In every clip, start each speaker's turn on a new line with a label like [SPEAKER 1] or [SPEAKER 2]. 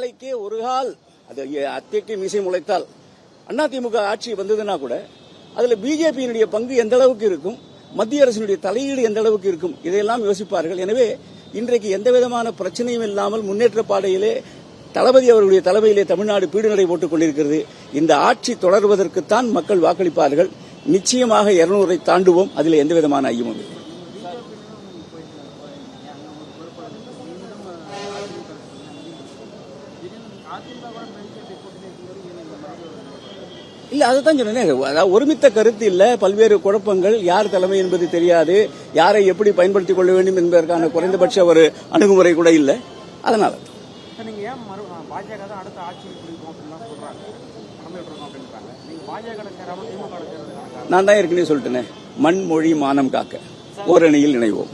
[SPEAKER 1] நாளைக்கே ஒரு கால் அது அத்தைக்கு மீசை முளைத்தால் அதிமுக ஆட்சி வந்ததுன்னா கூட அதுல பிஜேபியினுடைய பங்கு எந்த அளவுக்கு இருக்கும், மத்திய அரசினுடைய தலையீடு எந்த அளவுக்கு இருக்கும், இதையெல்லாம் யோசிப்பார்கள். எனவே இன்றைக்கு எந்த விதமான பிரச்சனையும் இல்லாமல் முன்னேற்ற பாதையிலே தளபதி அவர்களுடைய தலைமையிலே தமிழ்நாடு பீடுநடை போட்டுக் கொண்டிருக்கிறது. இந்த ஆட்சி தொடர்வதற்குத்தான் மக்கள் வாக்களிப்பார்கள். நிச்சயமாக 200 தாண்டுவோம். அதில் எந்த விதமான ஐயமும் இல்லை. இல்ல அதுதான் சொன்னேன். அதாவது ஒருமித்த கருத்து இல்ல, பல்வேறு குழப்பங்கள், யார் தலைமை என்பது தெரியாது, யாரை எப்படி பயன்படுத்திக் கொள்ள வேண்டும் என்பதற்கான குறைந்தபட்ச ஒரு அணுகுமுறை கூட இல்ல. அதனால நான் தான் ஏற்கனவே சொல்லிட்டேன், மண் மொழி மானம் காக்க ஓரணியில் இணைவோம்.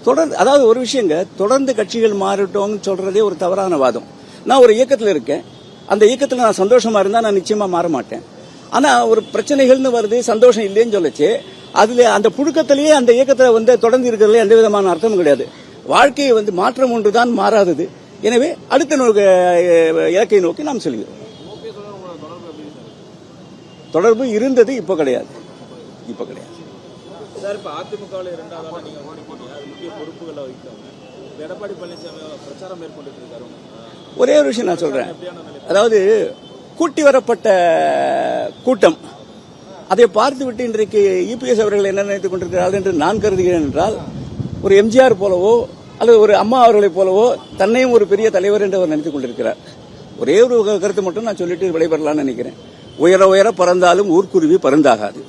[SPEAKER 1] தொடர்ந்து அதாவது ஒரு விஷயங்க, தொடர்ந்து கட்சிகள் மாறட்டும் சொல்றதே ஒரு தவறான வாதம். நான் ஒரு இயக்கத்தில் இருக்கேன், அந்த இயக்கத்தில் நான் சந்தோஷமா இருந்தா நான் நிச்சயமா மாற மாட்டேன். ஆனா ஒரு பிரச்சனைகள்னு வருது, சந்தோஷம் இல்லைன்னு சொல்லச்சு, அதுல அந்த புழுக்கத்திலேயே அந்த இயக்கத்தில் தொடர்ந்து இருக்கிறதுல எந்த விதமான அர்த்தமும் கிடையாது. வாழ்க்கையை மாற்றம் ஒன்றுதான் மாறாதது. எனவே அடுத்த இலக்கை நோக்கி நாம் செல்கிறோம். தொடர்பு இருந்தது, இப்ப கிடையாது.
[SPEAKER 2] சார், இப்ப அதிமுகவில் 2வது நீங்க முக்கிய பொறுப்புகளை வகிக்காம எடப்பாடி பழனிசாமி பிரச்சாரம் மேற்கொண்டு இருக்காரு.
[SPEAKER 1] ஒரே ஒரு விஷயம் நான் சொல்றேன், அதாவது கூட்டி வரப்பட்ட கூட்டம் அதை பார்த்துவிட்டு இன்றைக்கு இபிஎஸ் அவர்கள் என்ன நினைத்துக் கொண்டிருக்கிறார்கள் என்று நான் கருதுகிறேன் என்றால், ஒரு எம்ஜிஆர் போலவோ அல்லது ஒரு அம்மா அவர்களைப் போலவோ தன்னையும் ஒரு பெரிய தலைவர் என்று அவர் நினைத்துக் கொண்டிருக்கிறார். ஒரே ஒரு கருத்து மட்டும் நான் சொல்லிட்டு விடைபெறலாம்னு நினைக்கிறேன். உயர உயர பறந்தாலும் ஊர்க்குருவி பருந்தாகாது.